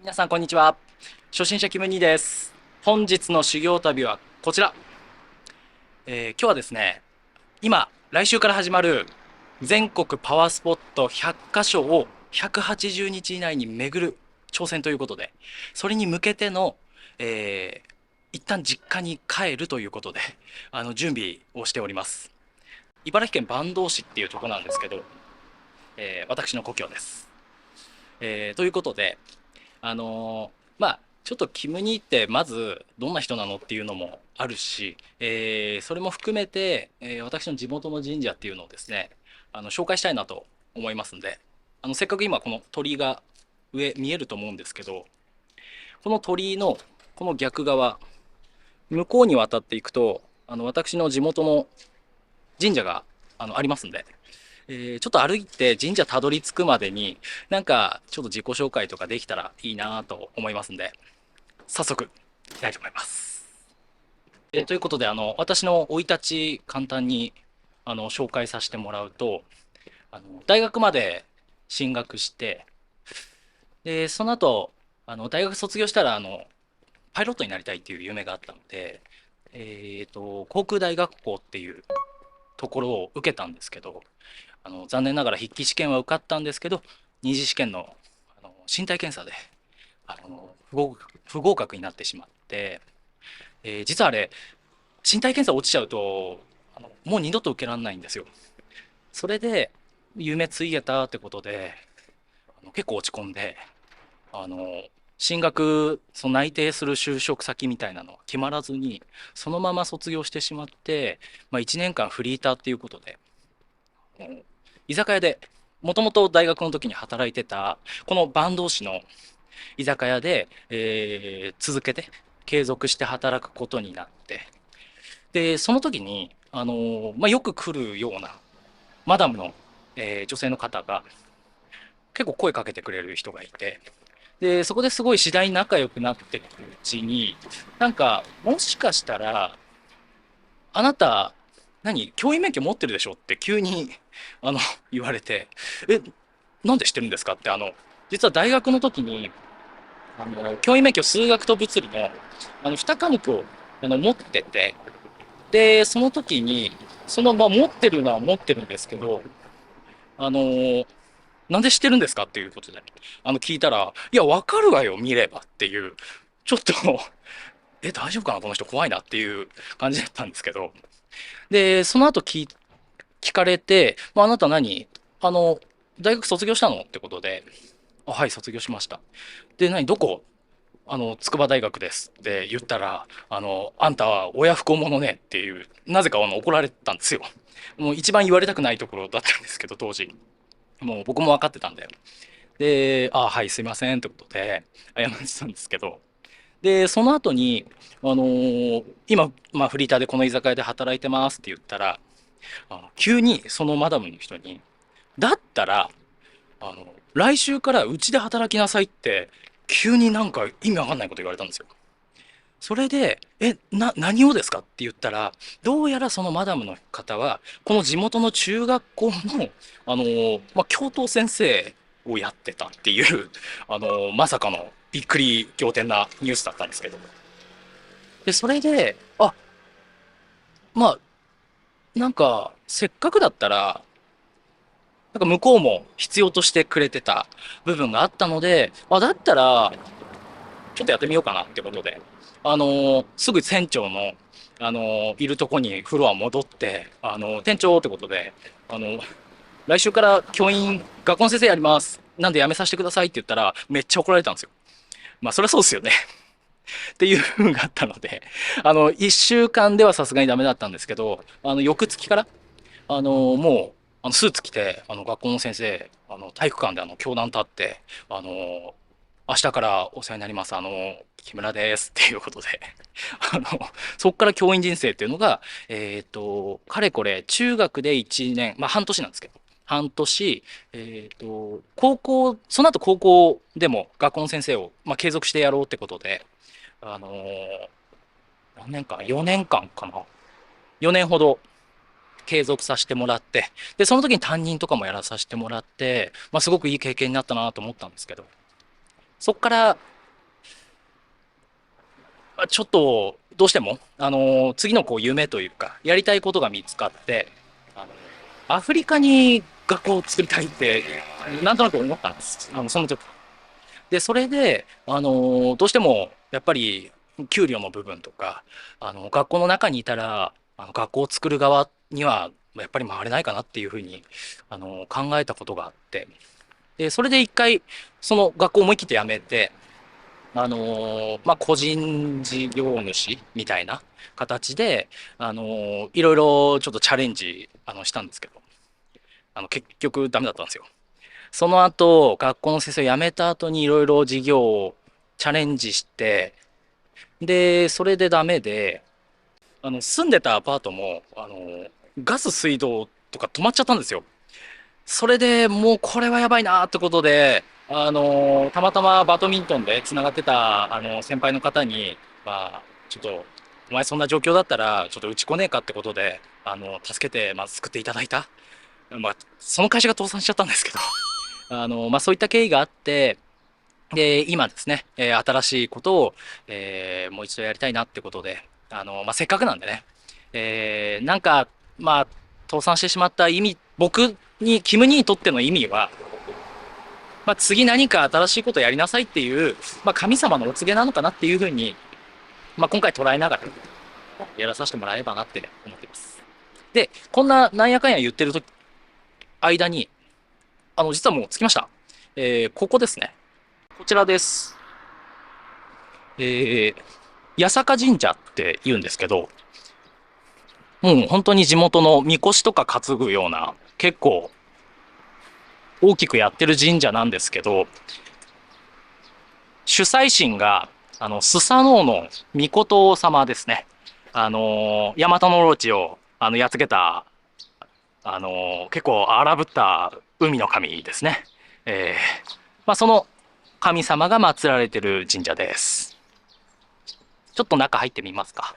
皆さんこんにちは。初心者キムニーです。本日の修行旅はこちら。今日はですね、来週から始まる全国パワースポット100カ所を180日以内に巡る挑戦ということで、それに向けての、一旦実家に帰るということで、準備をしております。茨城県坂東市っていうところなんですけど、私の故郷です。ということで、ちょっとキム・ニーってまずどんな人なのっていうのもあるし、それも含めて、私の地元の神社っていうのをですね、紹介したいなと思いますんで、せっかく今この鳥居が上見えると思うんですけど、この鳥居のこの逆側、向こうに渡っていくと、私の地元の神社がありますんで、ちょっと歩いて神社たどり着くまでに、なんかちょっと自己紹介とかできたらいいなと思いますんで、早速いきたいと思います。ということで、私の生い立ち簡単に紹介させてもらうと、大学まで進学して、で、その後、大学卒業したら、パイロットになりたいっていう夢があったので、航空大学校っていうところを受けたんですけど、残念ながら筆記試験は受かったんですけど、二次試験の、身体検査で、不合格になってしまって、実はあれ、身体検査落ちちゃうと、もう二度と受けられないんですよ。それで、夢ついえたってことで、結構落ち込んで、あの、進学、その内定する就職先みたいなのは決まらずに、そのまま卒業してしまって、1年間フリーターっていうことで、居酒屋で、もともと大学の時に働いてた、この坂東市の居酒屋で、続けて、継続して働くことになって、で、その時に、よく来るようなマダムの、女性の方が結構声かけてくれる人がいて、で、そこですごい次第に仲良くなっていくうちに、なんか、もしかしたら、あなた、教員免許持ってるでしょって急に、あの、言われて、え、なんで知ってるんですかって、実は大学の時に、教員免許数学と物理の、2科目を、持ってて、で、その時に、持ってるのは持ってるんですけど、あの、なんで知ってるんですかっていうことで、聞いたら、いや、わかるわよ、見ればっていう、ちょっと大丈夫かな、この人怖いなっていう感じだったんですけど、で、その後聞かれて、あなたあの、大学卒業したのってことで、はい、卒業しました。で、どこ筑波大学ですって言ったら、あんたは親不孝者ねっていう、なぜか怒られたんですよ。もう一番言われたくないところだったんですけど、当時。もう僕も分かってたんで。で、はい、すいませんってことで、謝ってたんですけど。で、その後に、今、フリーターでこの居酒屋で働いてますって言ったら、急にそのマダムの人に、だったら、来週からうちで働きなさいって、急になんか意味わかんないこと言われたんですよ。それで、何をですかって言ったら、どうやらそのマダムの方は、この地元の中学校の、教頭先生をやってたっていう、まさかのびっくり仰天なニュースだったんですけど。で、それで、まあ、せっかくだったら、向こうも必要としてくれてた部分があったので、だったら、ちょっとやってみようかなってことで、すぐ船長の、いるとこにフロア戻って、店長ってことで、来週から学校の先生やります。なんで辞めさせてくださいって言ったら、めっちゃ怒られたんですよ。そりゃそうですよねっていう風があったので、一週間ではさすがにダメだったんですけど、翌月から、もう、スーツ着て、学校の先生、体育館で教壇立って、明日からお世話になります。木村ですっていうことであの、そこから教員人生っていうのが、かれこれ、中学で1年、半年なんですけど、半年、その後高校でも学校の先生を、継続してやろうってことで、あの何年間 ?4 年間かな ?4 年ほど継続させてもらって、で、その時に担任とかもやらさせてもらって、すごくいい経験になったなと思ったんですけど、そこからちょっとどうしても、次のこう夢というか、やりたいことが見つかって、あのアフリカに学校を作りたいって、なんとなく思ったんです。その時。で、それで、どうしても、やっぱり、給料の部分とか、学校の中にいたら、学校を作る側には、やっぱり回れないかなっていうふうに、考えたことがあって、で、それで一回、その学校を思い切って辞めて、まあ、個人事業主みたいな形で、いろいろちょっとチャレンジ、したんですけど、結局ダメだったんですよ。その後、学校の先生を辞めた後にいろいろ事業をチャレンジして、で、それでダメで、住んでたアパートも、ガス水道とか止まっちゃったんですよ。それでもうこれはやばいなってことで、たまたまバドミントンで繋がってた、先輩の方に、まあ、ちょっと、お前そんな状況だったら、ちょっと打ち来ねえかってことで、助けて、まあ、救っていただいた。まあ、その会社が倒産しちゃったんですけど、まあ、そういった経緯があって、で、今ですね、新しいことを、もう一度やりたいなってことで、まあ、せっかくなんでね、なんか、まあ、倒産してしまった意味、僕に、キム兄にとっての意味は、まあ、次何か新しいことをやりなさいっていう、まあ、神様のお告げなのかなっていうふうに、まあ、今回捉えながらやらさせてもらえればなって思っています。で、こんななんやかんや言ってると間に、実はもう着きました。ここですね。こちらです。えー、八坂神社って言うんですけど、もう本当に地元の神輿とか担ぐような、結構大きくやってる神社なんですけど、主催神が、スサノオのミコト様ですね。ヤマタノオロチを、やっつけた、結構荒ぶった海の神ですね。まあ、その神様が祀られてる神社です。ちょっと中入ってみますか。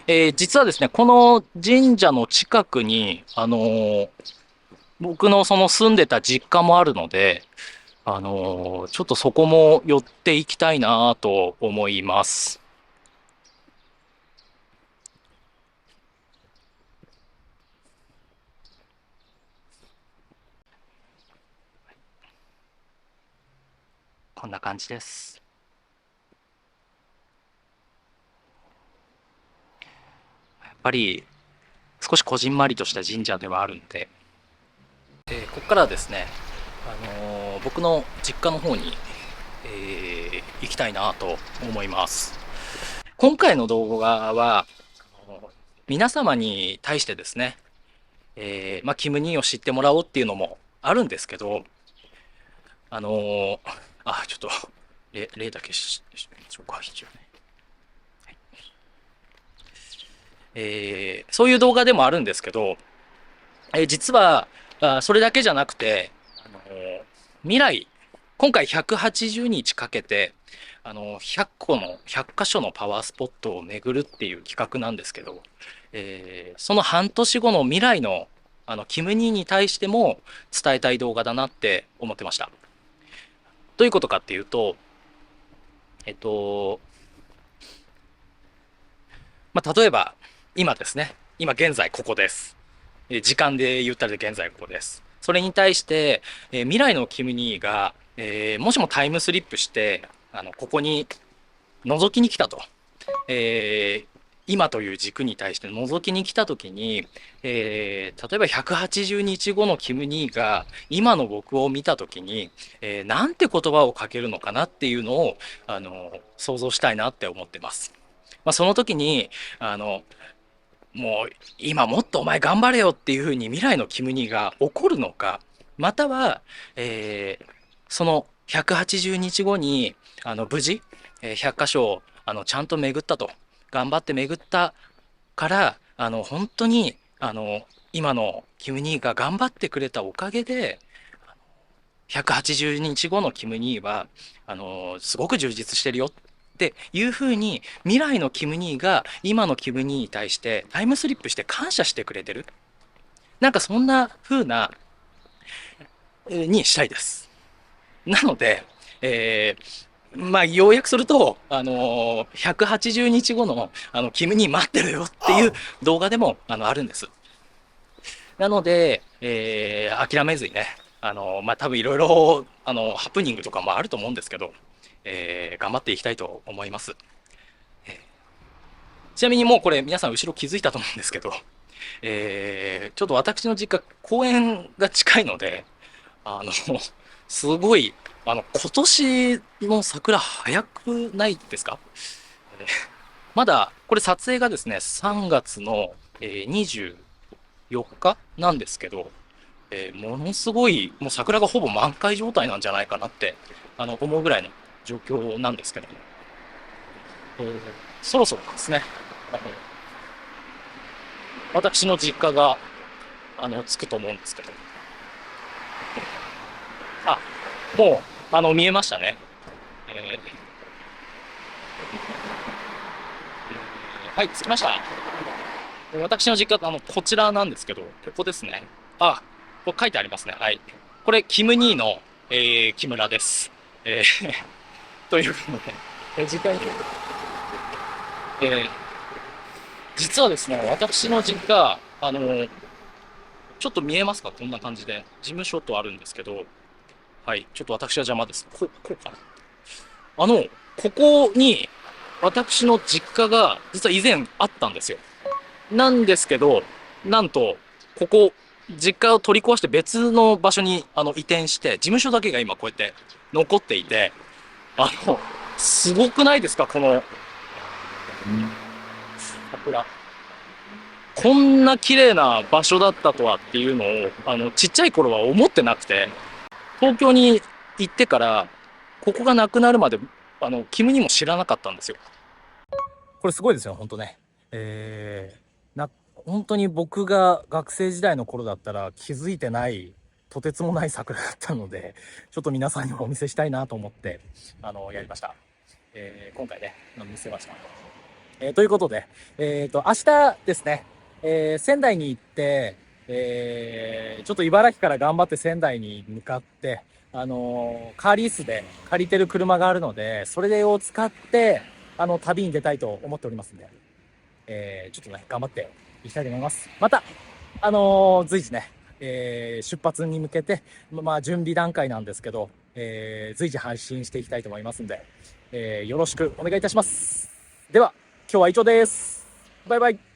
実はですね、この神社の近くに、僕のその住んでた実家もあるので、ちょっとそこも寄っていきたいなと思います。こんな感じです。やっぱり少しこじんまりとした神社ではあるんで、ここからはですね、僕の実家の方に、行きたいなと思います。今回の動画は、皆様に対してですね、まあ、キム・ニーを知ってもらおうっていうのもあるんですけど、あのーちょっと、例だけしましょうか、一応ね。そういう動画でもあるんですけど、実は、それだけじゃなくて、未来、今回180日かけて、100箇所のパワースポットを巡るっていう企画なんですけど、その半年後の未来の、キム・ニーに対しても伝えたい動画だなって思ってました。どういうことかっていうと、えっと、まあ、例えば、今ですね。今現在ここです。時間で言ったら現在ここです。それに対して、未来のキム・ニーが、もしもタイムスリップして、ここに覗きに来たと。今という軸に対して覗きに来たときに、例えば180日後のキム・ニーが今の僕を見たときに、なんて言葉をかけるのかなっていうのを、想像したいなって思ってます。まあ、その時に、もう今もっとお前頑張れよっていうふうに未来のキムニが怒るのか、または、その180日後に無事、100箇所をちゃんと巡ったと、頑張って巡ったから本当に今のキムニーが頑張ってくれたおかげで180日後のキムニーはすごく充実してるよっていうふうに未来のキムニーが今のキムニーに対してタイムスリップして感謝してくれてる。なんかそんな風なにしたいです。なので、まあ、要約すると、180日後の、君に待ってるよっていう動画でも、あるんです。なので、諦めずにね、まあ、多分いろいろ、ハプニングとかもあると思うんですけど、頑張っていきたいと思います。ちなみにもうこれ皆さん後ろ気づいたと思うんですけど、ちょっと私の実家公園が近いので、すごい、今年の桜早くないですか？えーまだ、これ撮影がですね、3月の、24日なんですけど、ものすごい、もう桜がほぼ満開状態なんじゃないかなって、思うぐらいの状況なんですけども、えーそろそろですね、あの私の実家が、着くと思うんですけど、あ、もう、見えましたね。えはい、着きました。私の実家、こちらなんですけど、ここですね。あ、これ書いてありますね。はい。これ、キム兄の、木村です。ということで、次回に、えー実はですね、私の実家、ちょっと見えますか？こんな感じで。事務所とあるんですけど、はい。ちょっと私は邪魔です。こうかな。ここに、私の実家が、実は以前あったんですよ。なんですけど、なんと、ここ、実家を取り壊して別の場所に移転して、事務所だけが今こうやって残っていて、あの、すごくないですかこの桜。こんな綺麗な場所だったとはっていうのを、ちっちゃい頃は思ってなくて、東京に行ってから、ここがなくなるまで、キムにも知らなかったんですよ。これすごいですよ、本当ね。本当に僕が学生時代の頃だったら気づいてない、とてつもない桜だったので、ちょっと皆さんにもお見せしたいなと思って、やりました。今回ね、見せました。ということで、明日ですね、仙台に行って、ちょっと茨城から頑張って仙台に向かって、カーリースで借りてる車があるので、それを使って、旅に出たいと思っておりますんで、ちょっとね、頑張っていきたいと思います。また、随時ね、出発に向けて、まあ、準備段階なんですけど、随時配信していきたいと思いますんで、よろしくお願いいたします。では、今日は以上です。バイバイ。